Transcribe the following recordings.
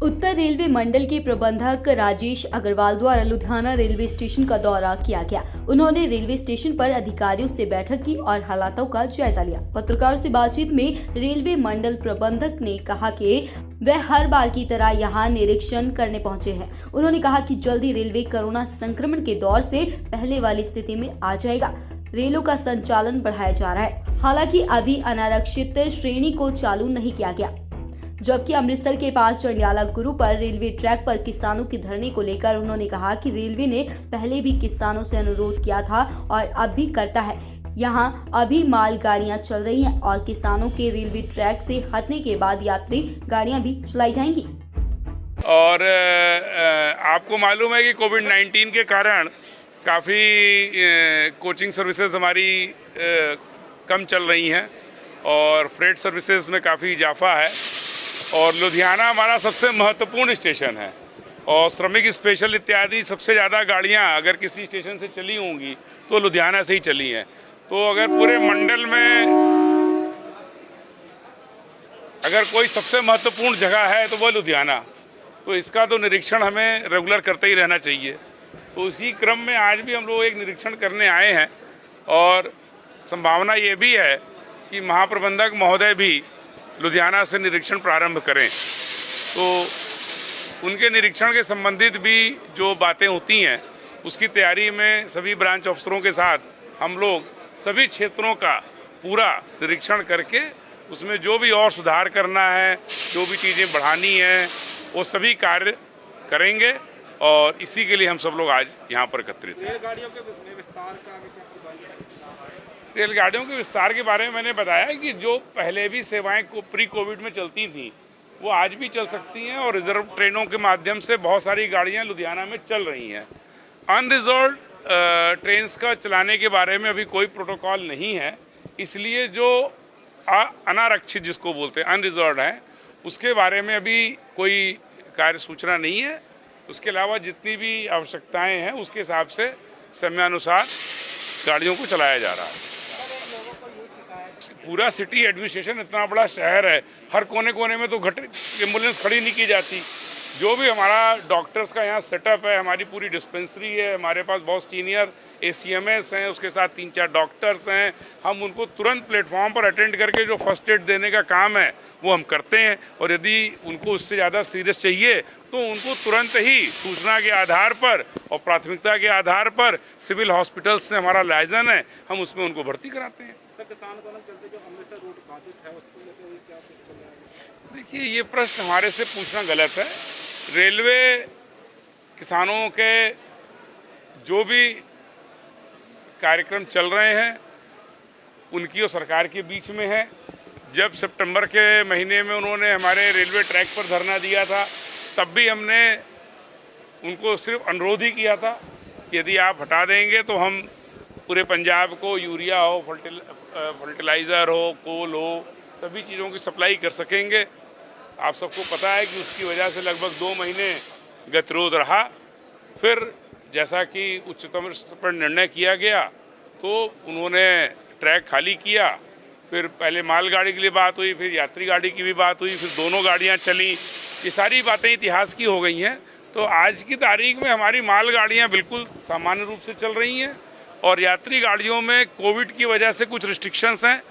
उत्तर railway मंडल के प्रबंधक राजेश अग्रवाल द्वारा लुधियाना रेलवे स्टेशन का दौरा किया गया। उन्होंने रेलवे स्टेशन पर अधिकारियों से बैठक की और हालातों का जायजा लिया। पत्रकारों से बातचीत में रेलवे मंडल प्रबंधक ने कहा कि वह हर बार की तरह यहां निरीक्षण करने पहुंचे हैं। उन्होंने कहा कि जल्दी रेलवे कोरोना संक्रमण के दौर से पहले वाली स्थिति में आ जाएगा। रेलों का संचालन बढ़ाया जा रहा है। हालांकि अभी अनारक्षित श्रेणी को चालू नहीं किया गया। जबकि अमृतसर के पास जंडियाला गुरु पर रेलवे ट्रैक पर किसानों के धरने को लेकर उन्होंने कहा कि रेलवे ने पहले भी किसानों से अनुरोध किया था और अब भी करता है। यहां अभी मालगाड़ियां चल रही हैं और किसानों के रेलवे ट्रैक से हटने के बाद यात्री गाड़ियां भी चलाई जाएंगी। और आपको मालूम है कि कोविड-19 के कारण काफ़ी कोचिंग सर्विसेज हमारी कम चल रही हैं और फ्रेट सर्विसेज में काफ़ी इजाफा है। और लुधियाना हमारा सबसे महत्वपूर्ण स्टेशन है और श्रमिक स्पेशल इत्यादि सबसे ज़्यादा गाड़ियां अगर किसी स्टेशन से चली होंगी तो लुधियाना से ही चली हैं। तो अगर पूरे मंडल में अगर कोई सबसे महत्वपूर्ण जगह है तो वह लुधियाना, तो इसका तो निरीक्षण हमें रेगुलर करते ही रहना चाहिए। तो इसी क्रम में आज भी हम लोग एक निरीक्षण करने आए हैं और संभावना ये भी है कि महाप्रबंधक महोदय भी लुधियाना से निरीक्षण प्रारंभ करें। तो उनके निरीक्षण के संबंधित भी जो बातें होती हैं उसकी तैयारी में सभी ब्रांच अफसरों के साथ हम लोग सभी क्षेत्रों का पूरा निरीक्षण करके उसमें जो भी और सुधार करना है, जो भी चीज़ें बढ़ानी हैं, वो सभी कार्य करेंगे और इसी के लिए हम सब लोग आज यहाँ पर एकत्रित हैं। रेलगाड़ियों के विस्तार के बारे में मैंने बताया कि जो पहले भी सेवाएं प्री कोविड में चलती थी वो आज भी चल सकती हैं और रिजर्व ट्रेनों के माध्यम से बहुत सारी गाड़ियां लुधियाना में चल रही हैं। अनरिजर्व ट्रेन्स का चलाने के बारे में अभी कोई प्रोटोकॉल नहीं है, इसलिए जो अनारक्षित जिसको बोलते हैं अनरिजर्व हैं उसके बारे में अभी कोई कार्य सूचना नहीं है। उसके अलावा जितनी भी आवश्यकताएँ हैं उसके हिसाब से समयानुसार गाड़ियों को चलाया जा रहा है। पूरा सिटी एडमिनिस्ट्रेशन इतना बड़ा शहर है, हर कोने कोने में तो एम्बुलेंस खड़ी नहीं की जाती। जो भी हमारा डॉक्टर्स का यहाँ सेटअप है, हमारी पूरी डिस्पेंसरी है, हमारे पास बहुत सीनियर ACMS हैं, उसके साथ 3-4 डॉक्टर्स हैं। हम उनको तुरंत प्लेटफॉर्म पर अटेंड करके जो फर्स्ट एड देने का काम है वो हम करते हैं और यदि उनको उससे ज़्यादा सीरियस चाहिए तो उनको तुरंत ही सूचना के आधार पर और प्राथमिकता के आधार पर सिविल हॉस्पिटल्स से हमारा लाइजन है, हम उसमें उनको भर्ती कराते हैं। देखिए, ये प्रश्न हमारे से पूछना गलत है। रेलवे किसानों के जो भी कार्यक्रम चल रहे हैं उनकी और सरकार के बीच में है। जब सितंबर के महीने में उन्होंने हमारे रेलवे ट्रैक पर धरना दिया था तब भी हमने उनको सिर्फ अनुरोध ही किया था कि यदि आप हटा देंगे तो हम पूरे पंजाब को यूरिया हो, फर्टिलाइज़र हो, कोल हो, सभी चीज़ों की सप्लाई कर सकेंगे। आप सबको पता है कि उसकी वजह से लगभग 2 महीने गतिरोध रहा। फिर जैसा कि उच्चतम पर निर्णय किया गया तो उन्होंने ट्रैक खाली किया। फिर पहले मालगाड़ी के लिए बात हुई, फिर यात्री गाड़ी की भी बात हुई, फिर दोनों गाड़ियां चली। ये सारी बातें इतिहास की हो गई हैं। तो आज की तारीख में हमारी मालगाड़ियां बिल्कुल सामान्य रूप से चल रही हैं और यात्री गाड़ियों में कोविड की वजह से कुछ रिस्ट्रिक्शंस हैं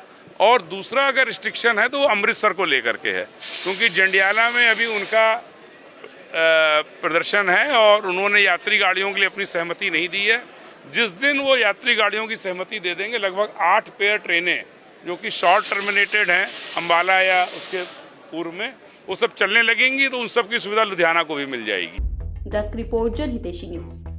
और दूसरा अगर रिस्ट्रिक्शन है तो वो अमृतसर को लेकर के है, क्योंकि जंडियाला में अभी उनका प्रदर्शन है और उन्होंने यात्री गाड़ियों के लिए अपनी सहमति नहीं दी है। जिस दिन वो यात्री गाड़ियों की सहमति दे देंगे लगभग 8 पेयर ट्रेनें जो कि शॉर्ट टर्मिनेटेड हैं अम्बाला या उसके पूर्व में, वो सब चलने लगेंगी तो उन सब की सुविधा लुधियाना को भी मिल जाएगी। Desk report Janhitaishi news.